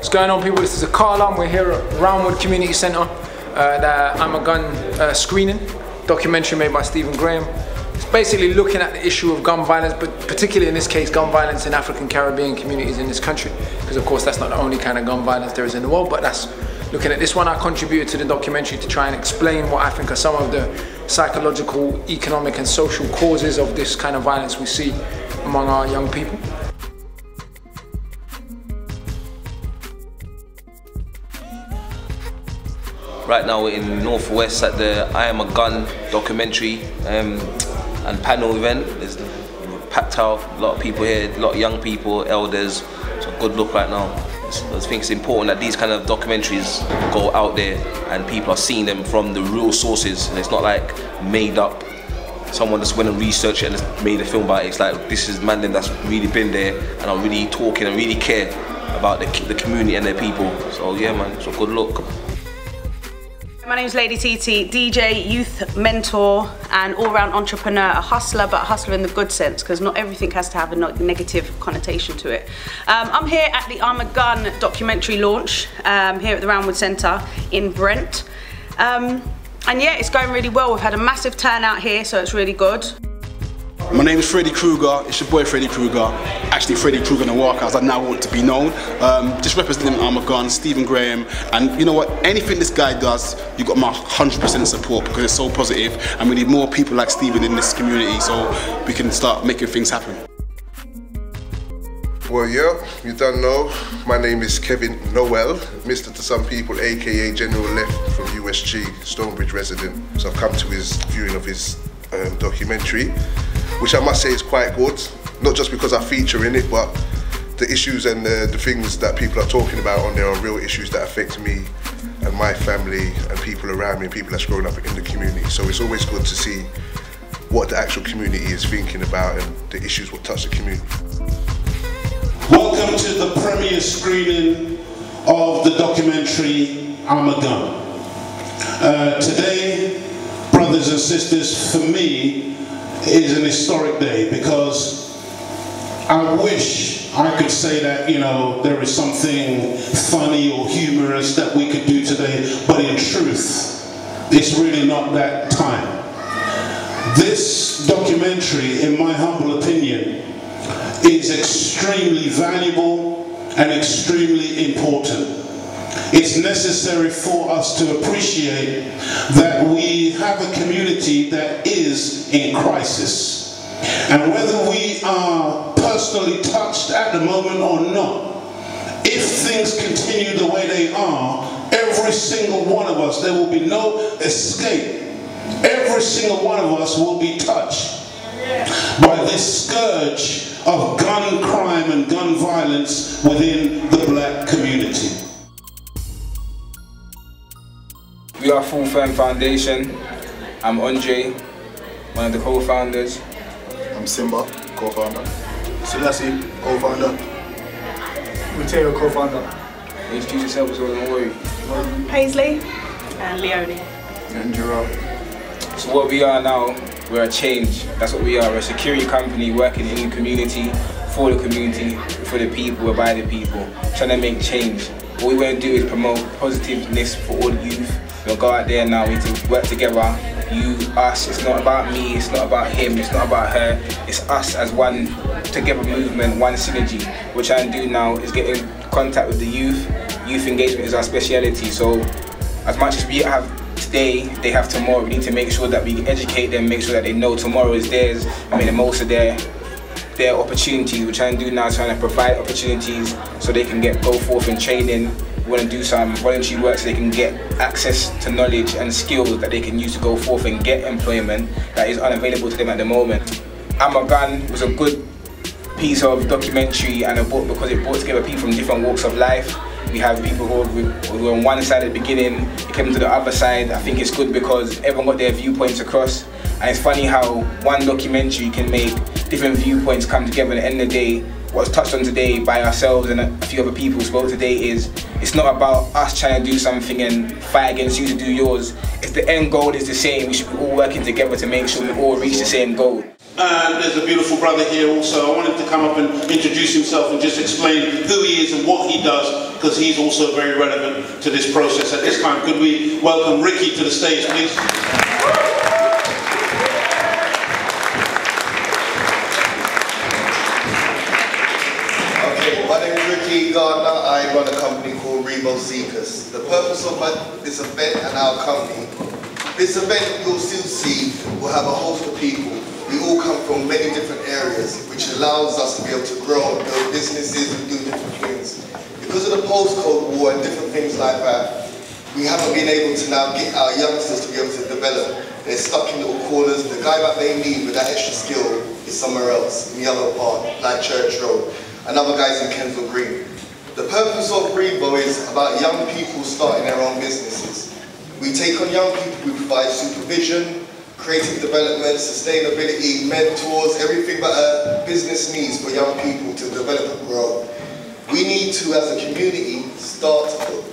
What's going on, people? This is Akala and we're here at Roundwood Community Centre, the I'm a Gun screening, documentary made by Stephen Graham. It's basically looking at the issue of gun violence, but particularly in this case, gun violence in African Caribbean communities in this country. Because of course that's not the only kind of gun violence there is in the world, but that's looking at this one. I contributed to the documentary to try and explain what I think are some of the psychological, economic and social causes of this kind of violence we see among our young people. Right now we're in Northwest at the I Am a Gun documentary and panel event. There's packed out, a lot of people here, a lot of young people, elders. It's a good look right now. I think it's important that these kind of documentaries go out there and people are seeing them from the real sources. And it's not like made up. Someone just went and researched it and just made a film about it. It's like, this is man that's really been there and are really talking and really care about the community and their people. So yeah man, it's a good look. My name's Lady TT, DJ, youth mentor and all-round entrepreneur, a hustler, but a hustler in the good sense, because not everything has to have a negative connotation to it. I'm here at the I'm a Gun documentary launch here at the Roundwood Centre in Brent. And yeah, it's going really well. We've had a massive turnout here, so it's really good. My name is Freddy Krueger, it's your boy Freddy Krueger. Actually Freddy Krueger in the Walker, as I now want to be known. Just representing I'm a Gun, Stephen Graham, and you know what, anything this guy does, you got my 100% support because it's so positive and we need more people like Stephen in this community so we can start making things happen. Well yeah, you don't know, my name is Kevin Noel, Mr. to some people, aka General Left from USG, Stonebridge resident. So I've come to his viewing of his documentary, which I must say is quite good, not just because I feature in it, but the issues and the things that people are talking about on there are real issues that affect me and my family and people around me, people that's grown up in the community. So it's always good to see what the actual community is thinking about and the issues what touch the community. Welcome to the premiere screening of the documentary I'm a Gun. Today, brothers and sisters, for me, is an historic day because I wish I could say that, you know, there is something funny or humorous that we could do today, but in truth, it's really not that time. This documentary, in my humble opinion, is extremely valuable and extremely important. It's necessary for us to appreciate that we have a community that is in crisis. And whether we are personally touched at the moment or not, if things continue the way they are, every single one of us, there will be no escape. Every single one of us will be touched by this scourge of gun crime and gun violence within the black community. We are Full Firm Foundation. I'm Andre, one of the co-founders. I'm Simba, co-founder. Selassie, co-founder. Mateo, co-founder. Introduce yourself as well, don't worry. Paisley and Leonie. And Gerald. So what we are now, we're a change. That's what we are. We're a security company working in the community, for the community, for the people, by the people, trying to make change. What we want to do is promote positiveness for all the youth. We'll go out there now, we need to work together. You, us, it's not about me, it's not about him, it's not about her. It's us as one together movement, one synergy. What we're trying to do now is get in contact with the youth. Youth engagement is our speciality. So as much as we have today, they have tomorrow. We need to make sure that we educate them, make sure that they know tomorrow is theirs and make the most of their opportunities. We're trying to do now, trying to provide opportunities so they can go forth in training. We want to do some voluntary work so they can get access to knowledge and skills that they can use to go forth and get employment that is unavailable to them at the moment. I'm a Gun was a good piece of documentary and a book because it brought together people from different walks of life. We have people who were on one side at the beginning, they came to the other side. I think it's good because everyone got their viewpoints across. And it's funny how one documentary can make different viewpoints come together. And at the end of the day, what's touched on today by ourselves and a few other people who spoke today is it's not about us trying to do something and fight against you to do yours. It's the end goal is the same. We should be all working together to make sure we all reach the same goal. There's a beautiful brother here also. I want him to come up and introduce himself and just explain who he is and what he does, because he's also very relevant to this process. At this time, could we welcome Ricky to the stage, please? Okay, my name is Ricky Gardner. I run a company called Revo Seekers. The purpose of this event and our company, this event you'll still see will have a host of people. We all come from many different areas, which allows us to be able to grow and build businesses and do different things. Because of the postcode war and different things like that, we haven't been able to now get our youngsters to be able to develop. They're stuck in little corners. The guy that they need with that extra skill is somewhere else, in the other part, like Church Road. Another guy's in Kensal Green. The purpose of Revo is about young people starting their own businesses. We take on young people, we provide supervision, creative development, sustainability, mentors, everything that a business needs for young people to develop and grow. We need to, as a community, start to put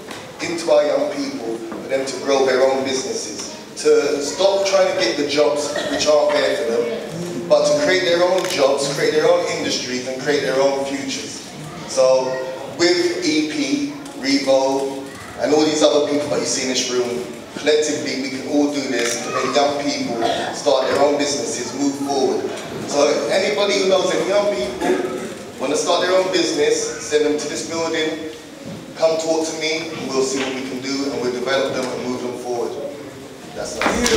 into our young people for them to grow their own businesses, to stop trying to get the jobs which aren't there for them, but to create their own jobs, create their own industries, and create their own futures. So, with EP, Revo, and all these other people that you see in this room, collectively we can all do this to make young people start their own businesses, move forward. So anybody who knows any young people want to start their own business, send them to this building, come talk to me, and we'll see what we can do, and we'll develop them and move them forward. That's nice.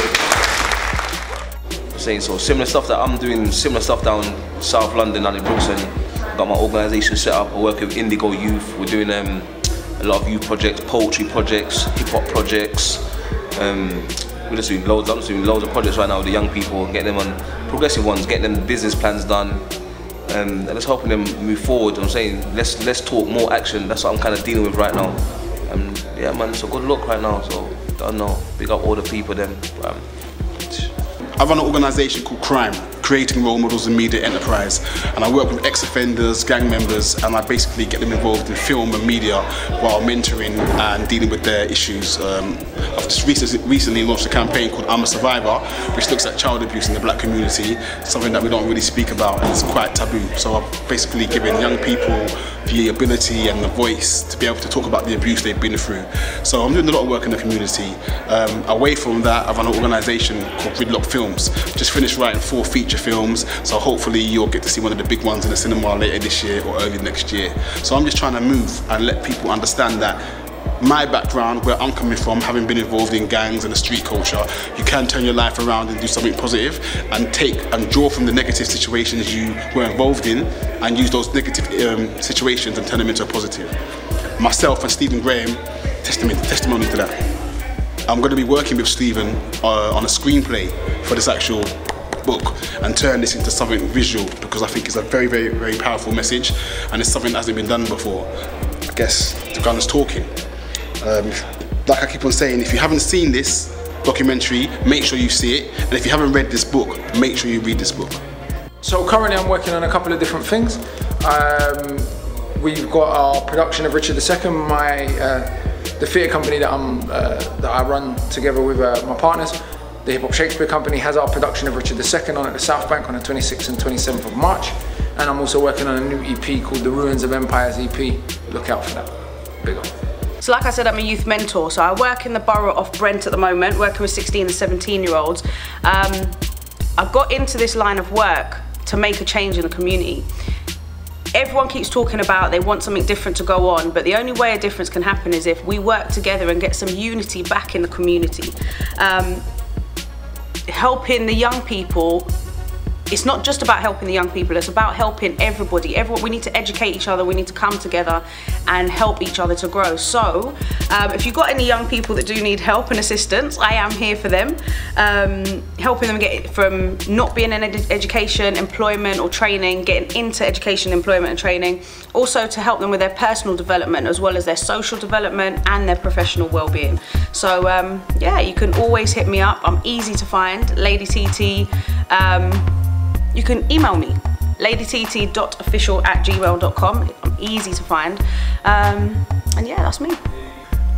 Saying so, similar stuff that I'm doing, similar stuff down South London, down in Brookston. Got my organisation set up. I work with Indigo Youth. We're doing a lot of youth projects, poetry projects, hip hop projects. We're just doing loads. I'm just doing loads of projects right now with the young people, getting them on progressive ones, getting them business plans done, and just helping them move forward. I'm saying let's talk more action. That's what I'm kind of dealing with right now. Yeah, man, it's a good look right now. So I don't know. Big up all the people then. I run an organisation called Crime, Creating Role Models in Media Enterprise, and I work with ex-offenders, gang members, and I basically get them involved in film and media while mentoring and dealing with their issues. I've just recently launched a campaign called I'm a Survivor, which looks at child abuse in the black community, something that we don't really speak about and it's quite taboo. So I've basically given young people the ability and the voice to be able to talk about the abuse they've been through. So I'm doing a lot of work in the community. Away from that, I run an organisation called Gridlock Films. Just finished writing 4 feature films, so hopefully you'll get to see one of the big ones in the cinema later this year or early next year. So I'm just trying to move and let people understand that my background, where I'm coming from, having been involved in gangs and the street culture, you can turn your life around and do something positive and draw from the negative situations you were involved in and use those negative situations and turn them into a positive. Myself and Stephen Graham, testimony to that. I'm going to be working with Stephen on a screenplay for this actual book and turn this into something visual, because I think it's a very, very, very powerful message and it's something that hasn't been done before. I guess the gun is talking. Like I keep on saying, if you haven't seen this documentary, make sure you see it, and if you haven't read this book, make sure you read this book. So currently I'm working on a couple of different things. We've got our production of Richard II, the theatre company that I run together with my partners. The Hip Hop Shakespeare Company has our production of Richard II on at the South Bank on the 26th and 27th of March. And I'm also working on a new EP called The Ruins of Empires EP. Look out for that. Big up. So like I said, I'm a youth mentor. So I work in the borough of Brent at the moment, working with 16 and 17-year-olds. I got into this line of work to make a change in the community. Everyone keeps talking about they want something different to go on, but the only way a difference can happen is if we work together and get some unity back in the community. Helping the young people, it's not just about helping the young people, it's about helping everybody. We need to educate each other, we need to come together and help each other to grow. So, if you've got any young people that do need help and assistance, I am here for them. Helping them get from not being in education, employment or training, getting into education, employment and training. Also to help them with their personal development as well as their social development and their professional well-being. So, yeah, you can always hit me up. I'm easy to find, Lady TT. You can email me, ladytt.official@gmail.com. I'm easy to find. And yeah, that's me.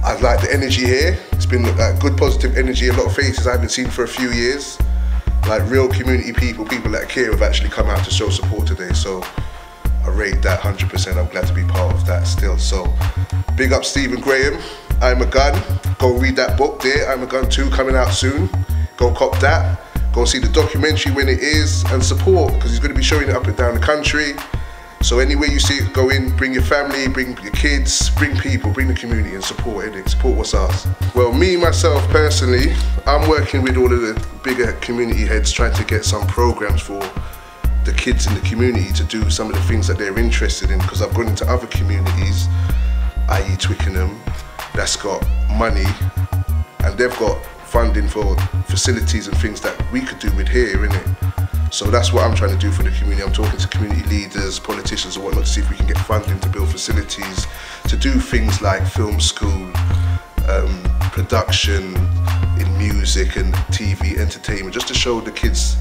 I like the energy here. It's been good positive energy, a lot of faces I haven't seen for a few years. like real community people, people that care, have actually come out to show support today. So I rate that 100%. I'm glad to be part of that still. So big up Stephen Graham, I'm a Gun. Go read that book there, I'm a Gun 2, coming out soon. Go cop that. Go see the documentary when it is, and support, because he's going to be showing it up and down the country. So anywhere you see it, go in, bring your family, bring your kids, bring people, bring the community and support it. Support what's ours. Well, me, myself, personally, I'm working with all of the bigger community heads trying to get some programs for the kids in the community to do some of the things that they're interested in, because I've gone into other communities, i.e. Twickenham, that's got money and they've got funding for facilities and things that we could do with here, innit? So that's what I'm trying to do for the community. I'm talking to community leaders, politicians and whatnot to see if we can get funding to build facilities, to do things like film school, production in music and TV, entertainment, just to show the kids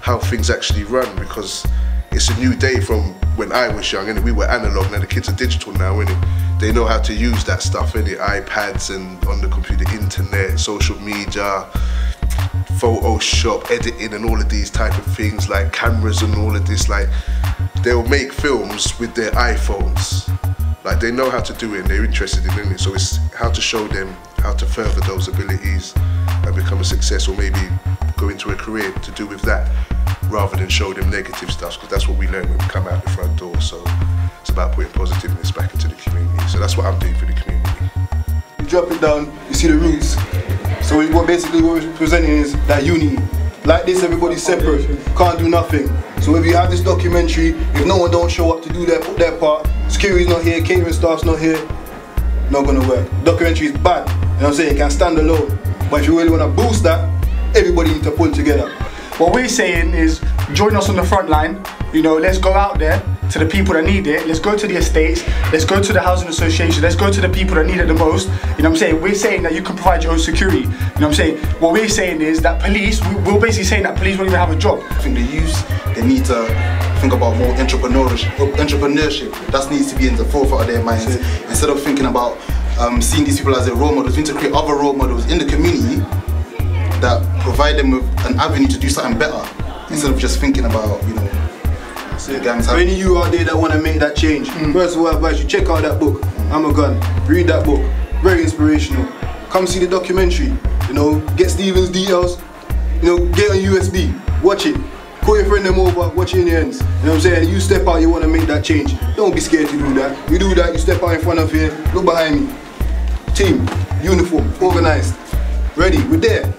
how things actually run, because it's a new day from when I was young, and we were analog. Now the kids are digital now, innit? They know how to use that stuff, innit? iPads and on the computer, internet, social media, Photoshop, editing and all of these type of things, like cameras and all of this. Like, they'll make films with their iPhones. Like, they know how to do it and they're interested in it. So it's how to show them how to further those abilities and become a success, or maybe go into a career to do with that, rather than show them negative stuff, because that's what we learn when we come out the front door. So it's about putting positiveness back into the community. So that's what I'm doing for the community. You drop it down, you see the roots. So what we're presenting is that unity. Like this, everybody's separate, can't do nothing. So if you have this documentary, if no one don't show up to do their part, security's not here, catering staff's not here, not gonna work. Documentary is bad, you know what I'm saying? It can stand alone. But if you really wanna boost that, everybody needs to pull together. What we're saying is, join us on the front line. You know, let's go out there to the people that need it. Let's go to the estates. Let's go to the housing association. Let's go to the people that need it the most. You know what I'm saying? We're saying that you can provide your own security. You know what I'm saying? What we're saying is that police, we're basically saying that police won't even have a job. I think the youth, they need to think about more entrepreneurship. That needs to be in the forefront of their minds. Instead of thinking about seeing these people as their role models, we need to create other role models in the community that provide them with an avenue to do something better, instead of just thinking about, you know, gangs. For any of you out there that want to make that change, first of all, I advise you check out that book, I'm a Gun. Read that book, very inspirational. Come see the documentary, you know, get Stephen's details, you know, get on USB, watch it, call your friend them over, watch it in the ends. You know what I'm saying? You step out, you want to make that change. Don't be scared to do that. You do that, you step out in front of here, look behind me. Team, uniform, organized, ready, we're there.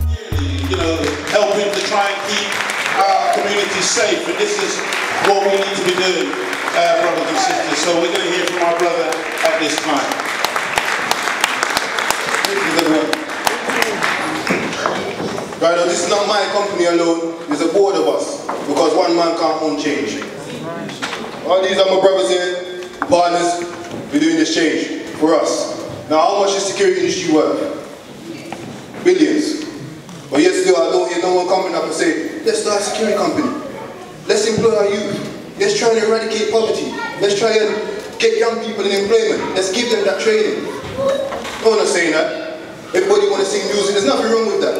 You know, helping to try and keep our community safe, and this is what we need to be doing, brothers and sisters. So we're going to hear from our brother at this time. Right now, this is not my company alone, there's a board of us, because one man can't own change. All these are my brothers here, partners, we're doing this change for us. Now, how much is security industry worth? Billions. But yet still, I don't hear no one coming up and say, let's start a security company. Let's employ our youth. Let's try and eradicate poverty. Let's try and get young people in employment. Let's give them that training. No one is saying that. Everybody want to sing music. There's nothing wrong with that.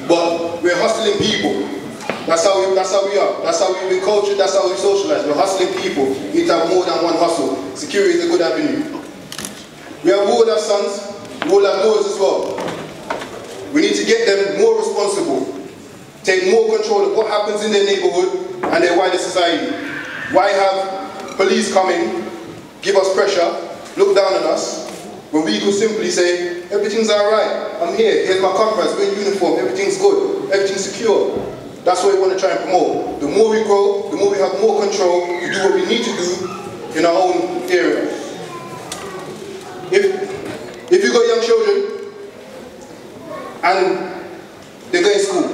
But we're hustling people. That's how we are. That's how we've been cultured. That's how we socialize. We're hustling people. We need to have more than one hustle. Security is a good avenue. We have all our sons. We all have daughters as well. We need to get them more responsible, take more control of what happens in their neighborhood and their wider society. Why have police come in, give us pressure, look down on us, when we could simply say, everything's alright, I'm here, here's my comrades, we're in uniform, everything's good, everything's secure. That's what we want to try and promote. The more we grow, the more we have more control to do what we need to do in our own area. If you've got young children, and they go in school,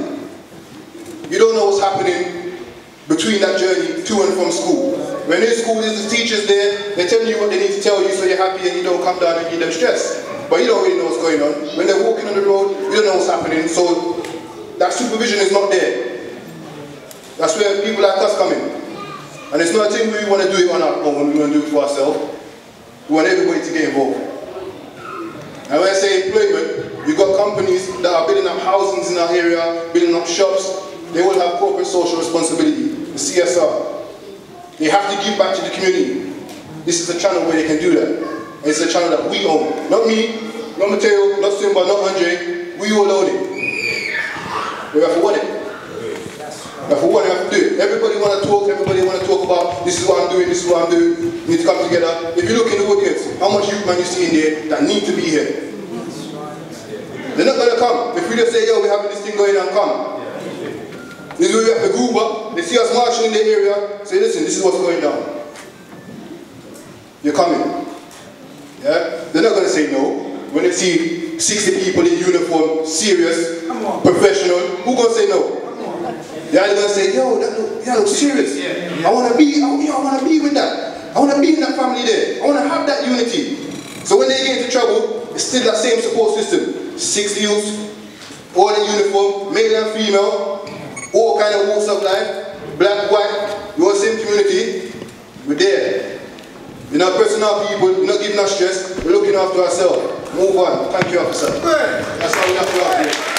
you don't know what's happening between that journey to and from school. When in school, there's the teachers there, they're telling you what they need to tell you so you're happy and you don't come down and give them stress. But you don't really know what's going on. When they're walking on the road, you don't know what's happening, so that supervision is not there. That's where people like us come in. And it's not a thing we want to do it on our own, we want to do it for ourselves. We want everybody to get involved. And when I say employment, you've got companies that are building up housings in our area, building up shops, they will have corporate social responsibility, the CSR. They have to give back to the community. This is a channel where they can do that. And it's a channel that we own. Not me, not Mateo, not Simba, not Andre. We all own it. We have to want it. We have to want it, we have to do it. Everybody want to talk, everybody want to talk about this is what I'm doing, this is what I'm doing. We need to come together. If you look in the wickets, how much youth man you see in there that need to be here? They're not going to come. If we just say, yo, we're having this thing going on, come. This is where we have to group up. They see us marching in the area, say, listen, this is what's going down. You're coming. Yeah? They're not going to say no. When they see 60 people in uniform, serious, professional, who's going to say no? They're either going to say, yo, that looks serious. I want to be with that. I want to be in that family there. I want to have that unity. So when they get into trouble, it's still that same support system. 6 youths, all in uniform, male and female, all kind of walks of life, black, white, we're all the same community. We're there. We're not pressing our people, we're not giving us stress, we're looking after ourselves. Move on. Thank you, officer. That's how we have to do.